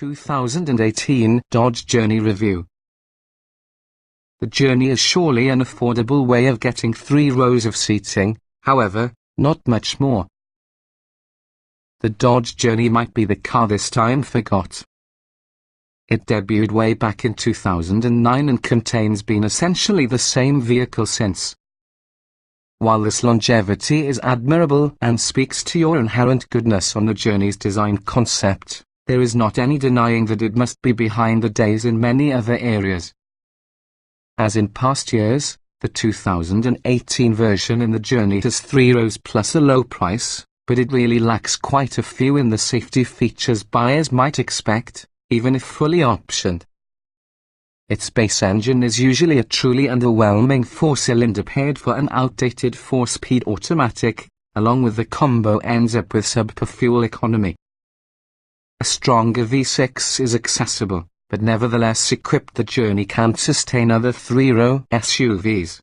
2018 Dodge Journey Review. The Journey is surely an affordable way of getting 3 rows of seating, however, not much more. The Dodge Journey might be the car this time forgot. It debuted way back in 2009 and contains been essentially the same vehicle since. While this longevity is admirable and speaks to your inherent goodness on the Journey's design concept, there is not any denying that it must be behind the days in many other areas. As in past years, the 2018 version in the Journey has 3 rows plus a low price, but it really lacks quite a few in the safety features buyers might expect, even if fully optioned. Its base engine is usually a truly underwhelming 4-cylinder paired for an outdated 4-speed automatic, along with the combo ends up with subpar fuel economy. A stronger V6 is accessible, but nevertheless equipped the Journey can't sustain other 3-row SUVs.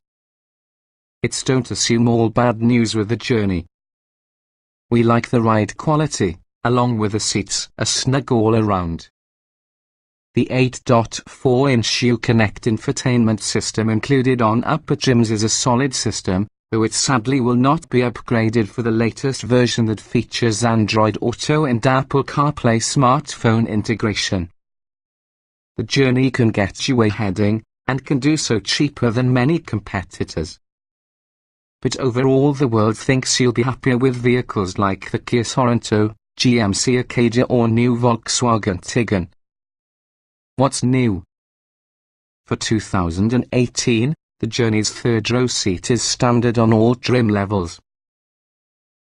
It's don't assume all bad news with the Journey. We like the ride quality, along with the seats are snug all around. The 8.4-inch Uconnect infotainment system included on upper trims is a solid system, though it sadly will not be upgraded for the latest version that features Android Auto and Apple CarPlay smartphone integration. The Journey can get you a heading, and can do so cheaper than many competitors. But overall the world thinks you'll be happier with vehicles like the Kia Sorento, GMC Acadia or new Volkswagen Tiguan. What's new? For 2018, the Journey's 3rd-row seat is standard on all trim levels.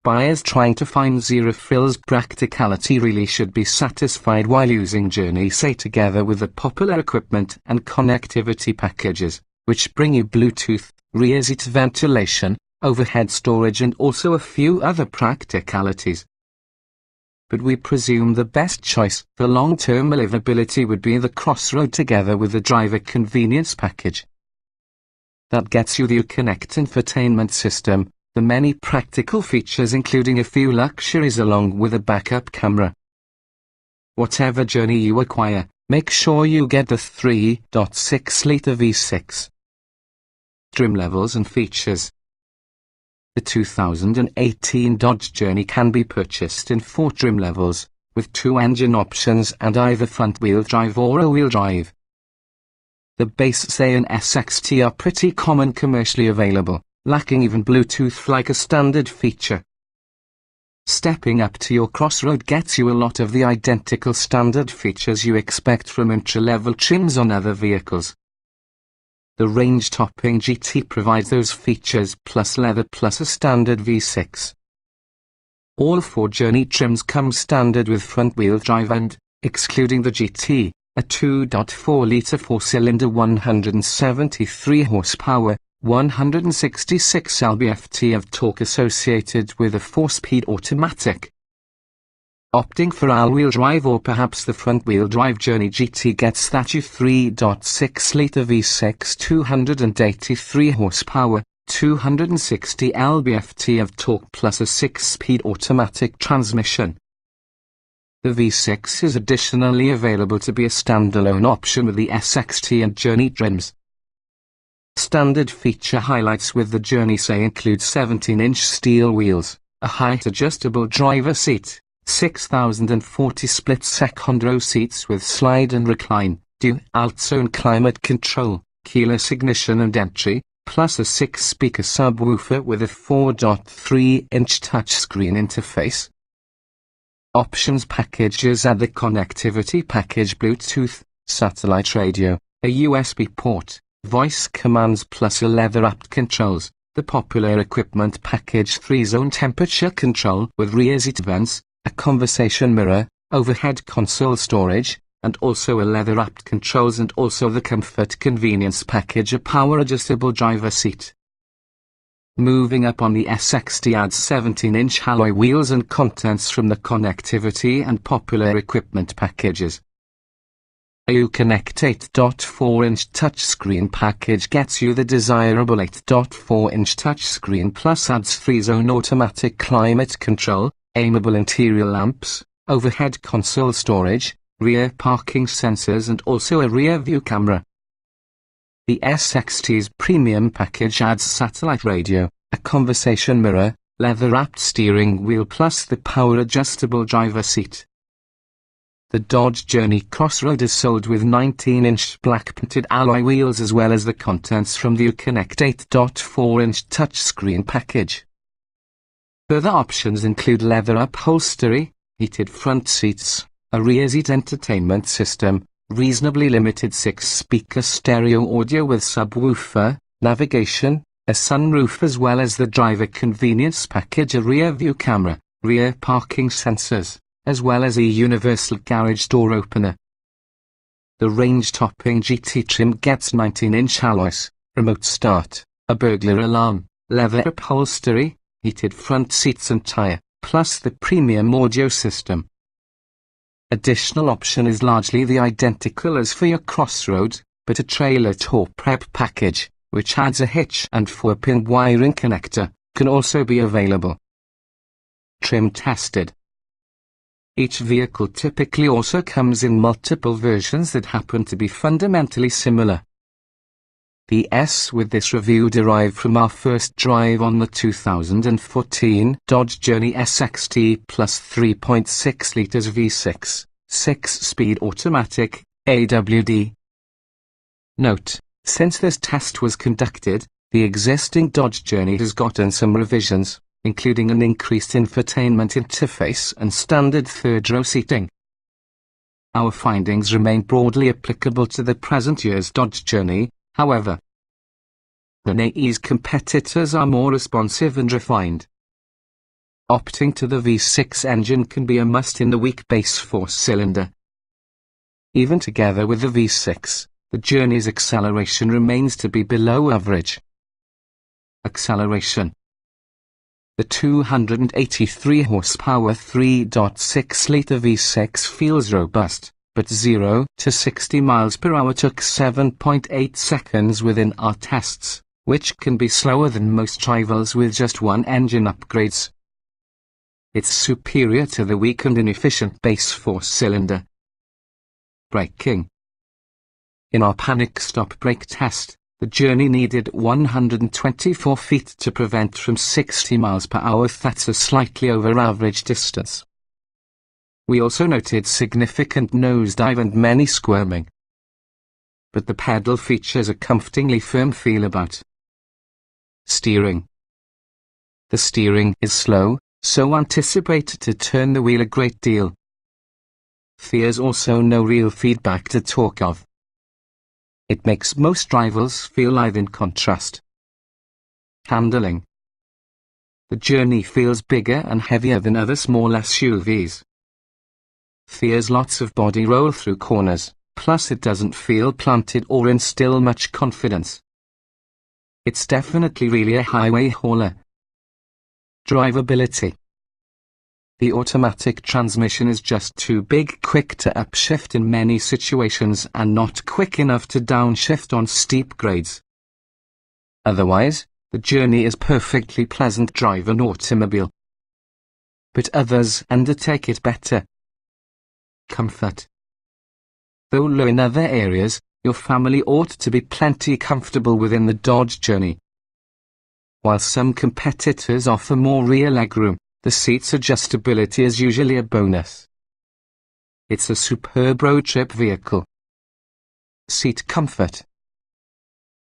Buyers trying to find zero-frills practicality really should be satisfied while using Journey Say together with the popular equipment and connectivity packages, which bring you Bluetooth, rear seat ventilation, overhead storage and also a few other practicalities. But we presume the best choice for long-term livability would be the Crossroad together with the driver convenience package. That gets you the Uconnect infotainment system, the many practical features including a few luxuries along with a backup camera. Whatever Journey you acquire, make sure you get the 3.6-litre V6. Trim levels and features. The 2018 Dodge Journey can be purchased in 4 trim levels, with 2 engine options and either front-wheel drive or all-wheel drive. The base Say and SXT are pretty common commercially available, lacking even Bluetooth like a standard feature. Stepping up to your Crossroad gets you a lot of the identical standard features you expect from entry-level trims on other vehicles. The range-topping GT provides those features plus leather plus a standard V6. All 4 Journey trims come standard with front-wheel drive and, excluding the GT, a 2.4-litre 4-cylinder 173 horsepower, 166 lb-ft of torque associated with a 4-speed automatic. Opting for all-wheel drive or perhaps the front-wheel drive Journey GT gets that you 3.6-litre V6 283 horsepower, 260 lb-ft of torque plus a 6-speed automatic transmission. The V6 is additionally available to be a standalone option with the SXT and Journey trims. Standard feature highlights with the Journey Say include 17-inch steel wheels, a height-adjustable driver seat, 6,040 split second-row seats with slide and recline, dual-zone climate control, keyless ignition and entry, plus a 6-speaker subwoofer with a 4.3-inch touchscreen interface. Options packages add the connectivity package Bluetooth, satellite radio, a USB port, voice commands plus a leather-wrapped controls, the popular equipment package 3-zone temperature control with rear seat vents, a conversation mirror, overhead console storage, and also a leather-wrapped controls and also the comfort convenience package a power-adjustable driver seat. Moving up on the SXT adds 17-inch alloy wheels and contents from the connectivity and popular equipment packages. A Uconnect 8.4-inch touchscreen package gets you the desirable 8.4-inch touchscreen plus adds 3-zone automatic climate control, aimable interior lamps, overhead console storage, rear parking sensors and also a rear view camera. The SXT's premium package adds satellite radio, a conversation mirror, leather-wrapped steering wheel plus the power-adjustable driver seat. The Dodge Journey Crossroad is sold with 19-inch black-painted alloy wheels as well as the contents from the Uconnect 8.4-inch touchscreen package. Further options include leather upholstery, heated front seats, a rear seat entertainment system, reasonably limited 6-speaker stereo audio with subwoofer, navigation, a sunroof as well as the driver convenience package, a rear view camera, rear parking sensors, as well as a universal garage door opener. The range-topping GT trim gets 19-inch alloys, remote start, a burglar alarm, leather upholstery, heated front seats and tyre, plus the premium audio system. Additional option is largely the identical as for your Crossroad, but a trailer tow prep package, which adds a hitch and 4-pin wiring connector, can also be available. Trim tested. Each vehicle typically also comes in multiple versions that happen to be fundamentally similar. The S with this review derived from our first drive on the 2014 Dodge Journey SXT plus 3.6 litres V6, 6-speed automatic, AWD. Note: since this test was conducted, the existing Dodge Journey has gotten some revisions, including an increased infotainment interface and standard third-row seating. Our findings remain broadly applicable to the present year's Dodge Journey, however. Renault's competitors are more responsive and refined. Opting to the V6 engine can be a must in the weak base 4-cylinder. Even together with the V6, the Journey's acceleration remains to be below average. Acceleration. The 283 horsepower 3.6-litre V6 feels robust, but 0 to 60 miles per hour took 7.8 seconds within our tests, which can be slower than most rivals with just one engine upgrades. It's superior to the weak and inefficient base 4-cylinder. Braking. In our panic stop brake test, the Journey needed 124 feet to prevent from 60 miles per hour. That's a slightly over average distance. We also noted significant nosedive and many squirming. But the pedal features a comfortingly firm feel about. Steering. The steering is slow, so anticipate to turn the wheel a great deal. There's also no real feedback to talk of. It makes most rivals feel lithe in contrast. Handling. The Journey feels bigger and heavier than other small SUVs. There's lots of body roll through corners, plus it doesn't feel planted or instill much confidence. It's definitely really a highway hauler. Drivability. The automatic transmission is just too big, quick to upshift in many situations and not quick enough to downshift on steep grades. Otherwise, the Journey is perfectly pleasant drive and automobile. But others undertake it better. Comfort. Though low in other areas, your family ought to be plenty comfortable within the Dodge Journey. While some competitors offer more rear legroom, the seat's adjustability is usually a bonus. It's a superb road trip vehicle. Seat comfort.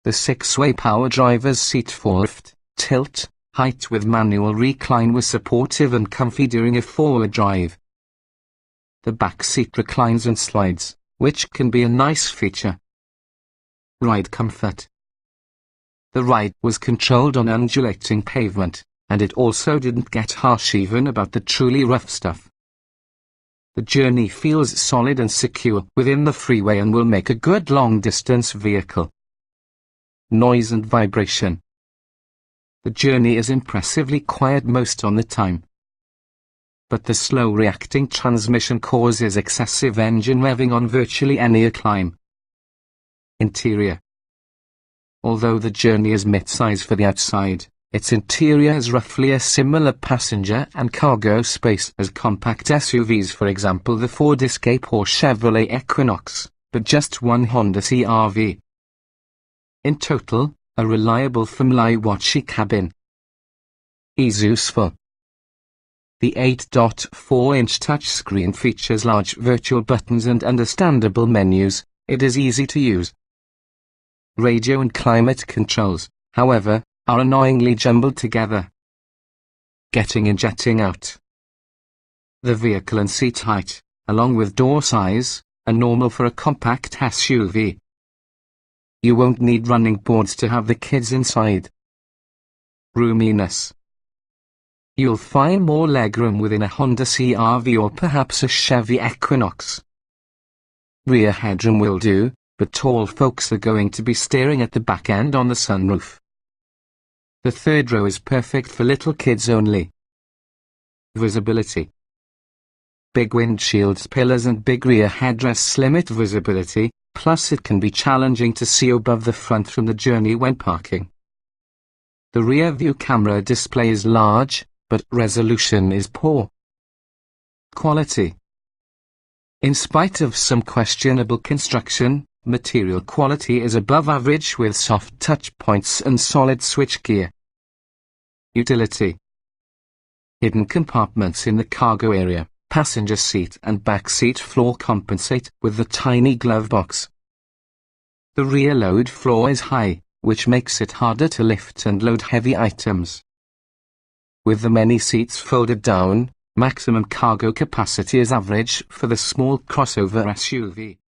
The 6-way power driver's seat lift, tilt, height with manual recline was supportive and comfy during a four-wheel drive. The back seat reclines and slides, which can be a nice feature. Ride comfort. The ride was controlled on undulating pavement, and it also didn't get harsh even about the truly rough stuff. The Journey feels solid and secure within the freeway and will make a good long-distance vehicle. Noise and vibration. The Journey is impressively quiet most on the time. But the slow-reacting transmission causes excessive engine revving on virtually any climb. Interior. Although the Journey is mid-size for the outside, Its interior has roughly a similar passenger and cargo space as compact SUVs, for example the Ford Escape or Chevrolet Equinox, but just one Honda CR-V. In total, a reliable family-watchy cabin. Is useful. The 8.4-inch touchscreen features large virtual buttons and understandable menus. It is easy to use. Radio and climate controls, however, are annoyingly jumbled together. Getting in, jetting out. The vehicle and seat height, along with door size, are normal for a compact SUV. You won't need running boards to have the kids inside. Roominess. You'll find more legroom within a Honda CR-V or perhaps a Chevy Equinox. Rear headroom will do, but tall folks are going to be staring at the back end on the sunroof. The third row is perfect for little kids only. Visibility. Big windshields, pillars and big rear headrests limit visibility, plus it can be challenging to see above the front from the journey when parking. The rear view camera display is large, but resolution is poor. Quality. In spite of some questionable construction, material quality is above average with soft touch points and solid switchgear. Utility. Hidden compartments in the cargo area, passenger seat and back seat floor compensate with the tiny glove box. The rear load floor is high, which makes it harder to lift and load heavy items. With the many seats folded down, maximum cargo capacity is average for the small crossover SUV.